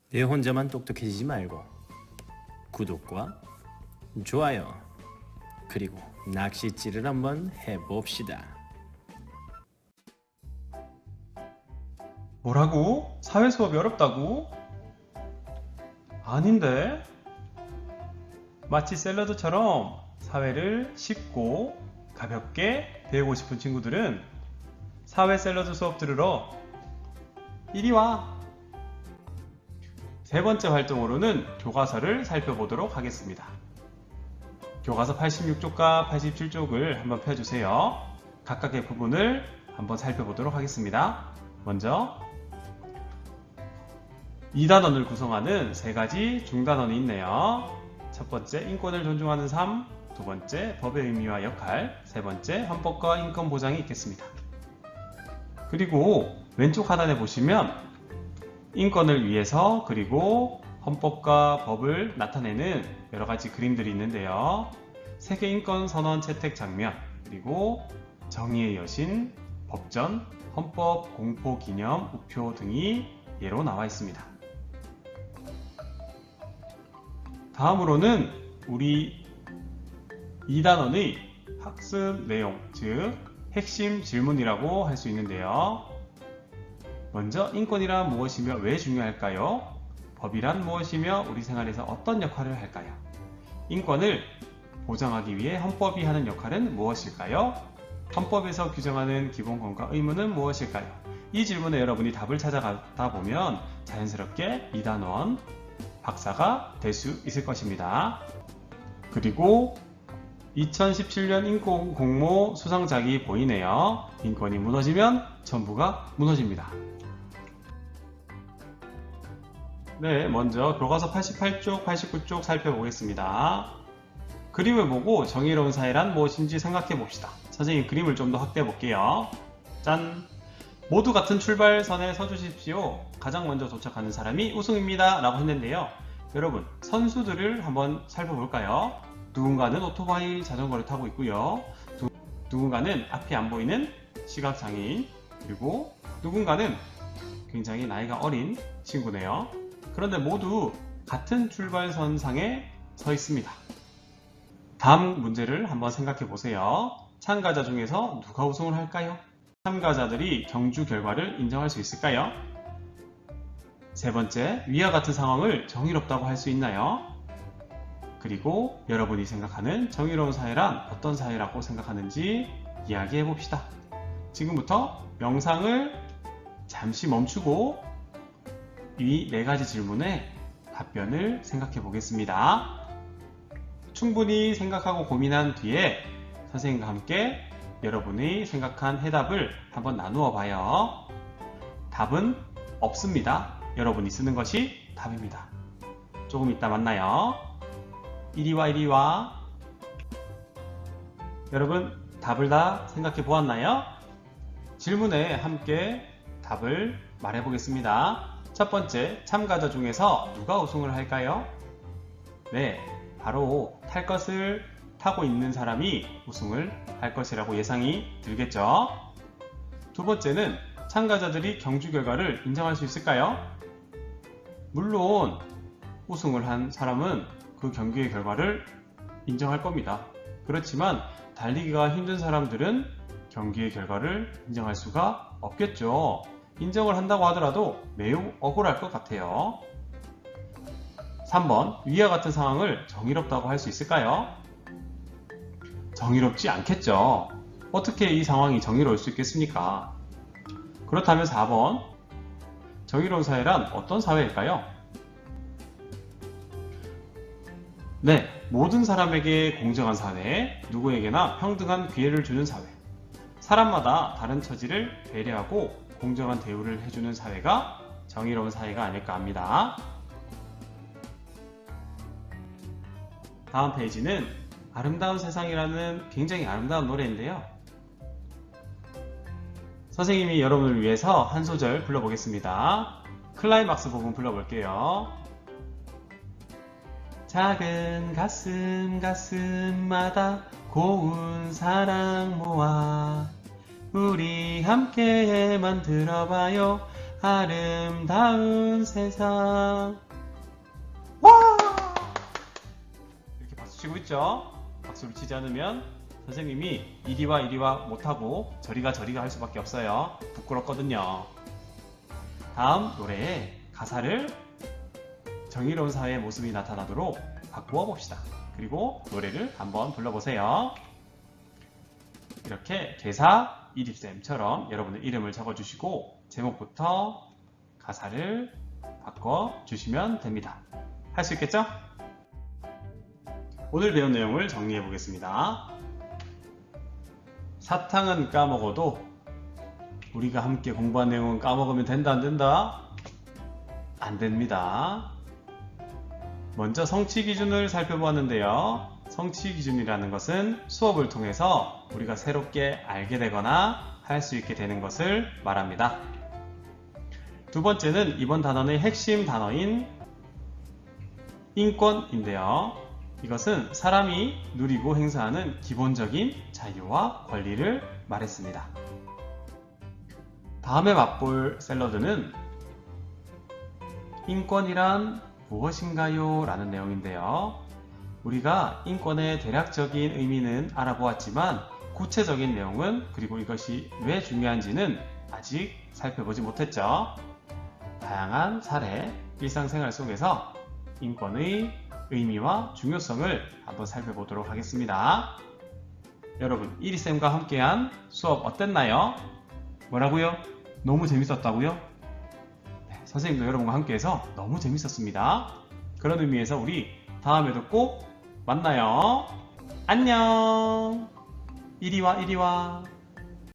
내 혼자만 똑똑해지지 말고 구독과 좋아요 그리고 낚싯질을 한번 해봅시다. 뭐라고? 사회 수업이 어렵다고? 아닌데? 마치 샐러드처럼 사회를 쉽고 가볍게 배우고 싶은 친구들은 사회 샐러드 수업 들으러 이리 와! 세 번째 활동으로는 교과서를 살펴보도록 하겠습니다. 교과서 86쪽과 87쪽을 한번 펴주세요. 각각의 부분을 한번 살펴보도록 하겠습니다. 먼저 2단원을 구성하는 세 가지 중단원이 있네요. 첫 번째, 인권을 존중하는 삶. 두 번째, 법의 의미와 역할. 세 번째, 헌법과 인권 보장이 있겠습니다. 그리고 왼쪽 하단에 보시면 인권을 위해서 그리고 헌법과 법을 나타내는 여러 가지 그림들이 있는데요. 세계 인권 선언 채택 장면, 그리고 정의의 여신, 법전, 헌법 공포 기념 우표 등이 예로 나와 있습니다. 다음으로는 우리 2단원의 학습 내용, 즉 핵심 질문이라고 할 수 있는데요. 먼저 인권이란 무엇이며 왜 중요할까요? 법이란 무엇이며 우리 생활에서 어떤 역할을 할까요? 인권을 보장하기 위해 헌법이 하는 역할은 무엇일까요? 헌법에서 규정하는 기본권과 의무는 무엇일까요? 이 질문에 여러분이 답을 찾아가다 보면 자연스럽게 2단원 박사가 될 수 있을 것입니다. 그리고 2017년 인권 공모 수상작이 보이네요. 인권이 무너지면 전부가 무너집니다. 네, 먼저 교과서 88쪽, 89쪽 살펴보겠습니다. 그림을 보고 정의로운 사회란 무엇인지 생각해 봅시다. 선생님 그림을 좀 더 확대해 볼게요. 짠! 모두 같은 출발선에 서주십시오. 가장 먼저 도착하는 사람이 우승입니다. 라고 했는데요. 여러분, 선수들을 한번 살펴볼까요? 누군가는 오토바이 자전거를 타고 있고요. 누군가는 앞이 안 보이는 시각장애인, 그리고 누군가는 굉장히 나이가 어린 친구네요. 그런데 모두 같은 출발선상에 서 있습니다. 다음 문제를 한번 생각해 보세요. 참가자 중에서 누가 우승을 할까요? 참가자들이 경주 결과를 인정할 수 있을까요? 세 번째, 위와 같은 상황을 정의롭다고 할 수 있나요? 그리고 여러분이 생각하는 정의로운 사회란 어떤 사회라고 생각하는지 이야기해 봅시다. 지금부터 영상을 잠시 멈추고 이 네 가지 질문에 답변을 생각해 보겠습니다. 충분히 생각하고 고민한 뒤에 선생님과 함께 여러분이 생각한 해답을 한번 나누어 봐요. 답은 없습니다. 여러분이 쓰는 것이 답입니다. 조금 이따 만나요. 이리 와, 이리 와. 여러분, 답을 다 생각해 보았나요? 질문에 함께 답을 말해 보겠습니다. 첫 번째, 참가자 중에서 누가 우승을 할까요? 네, 바로 탈 것을 타고 있는 사람이 우승을 할 것이라고 예상이 들겠죠? 두 번째는 참가자들이 경주 결과를 인정할 수 있을까요? 물론 우승을 한 사람은 그 경기의 결과를 인정할 겁니다. 그렇지만 달리기가 힘든 사람들은 경기의 결과를 인정할 수가 없겠죠. 인정을 한다고 하더라도 매우 억울할 것 같아요. 3번, 위와 같은 상황을 정의롭다고 할 수 있을까요? 정의롭지 않겠죠. 어떻게 이 상황이 정의로울 수 있겠습니까? 그렇다면 4번, 정의로운 사회란 어떤 사회일까요? 네, 모든 사람에게 공정한 사회, 누구에게나 평등한 기회를 주는 사회, 사람마다 다른 처지를 배려하고 공정한 대우를 해주는 사회가 정의로운 사회가 아닐까 합니다. 다음 페이지는 아름다운 세상이라는 굉장히 아름다운 노래인데요. 선생님이 여러분을 위해서 한 소절 불러보겠습니다. 클라이막스 부분 불러볼게요. 작은 가슴마다 고운 사랑 모아 우리 함께 만들어봐요. 아름다운 세상. 와! 이렇게 박수 치고 있죠? 박수를 치지 않으면 선생님이 이리와 이리와 못하고 저리가 할 수밖에 없어요. 부끄럽거든요. 다음 노래의 가사를 정의로운 사회의 모습이 나타나도록 바꾸어 봅시다. 그리고 노래를 한번 불러보세요. 이렇게 개사 이립쌤처럼 여러분의 이름을 적어주시고 제목부터 가사를 바꿔주시면 됩니다. 할 수 있겠죠? 오늘 배운 내용을 정리해 보겠습니다. 사탕은 까먹어도 우리가 함께 공부한 내용은 까먹으면 된다 안 된다? 안 됩니다. 먼저 성취 기준을 살펴보았는데요. 성취 기준이라는 것은 수업을 통해서 우리가 새롭게 알게 되거나 할 수 있게 되는 것을 말합니다. 두 번째는 이번 단원의 핵심 단어인 인권인데요. 이것은 사람이 누리고 행사하는 기본적인 자유와 권리를 말했습니다. 다음에 맛볼 샐러드는 인권이란 무엇인가요? 라는 내용인데요. 우리가 인권의 대략적인 의미는 알아보았지만 구체적인 내용은 그리고 이것이 왜 중요한지는 아직 살펴보지 못했죠. 다양한 사례, 일상생활 속에서 인권의 의미와 중요성을 한번 살펴보도록 하겠습니다. 여러분, 이리쌤과 함께한 수업 어땠나요? 뭐라고요? 너무 재밌었다고요? 네, 선생님도 여러분과 함께해서 너무 재밌었습니다. 그런 의미에서 우리 다음에도 꼭 만나요. 안녕. 이리와 이리와.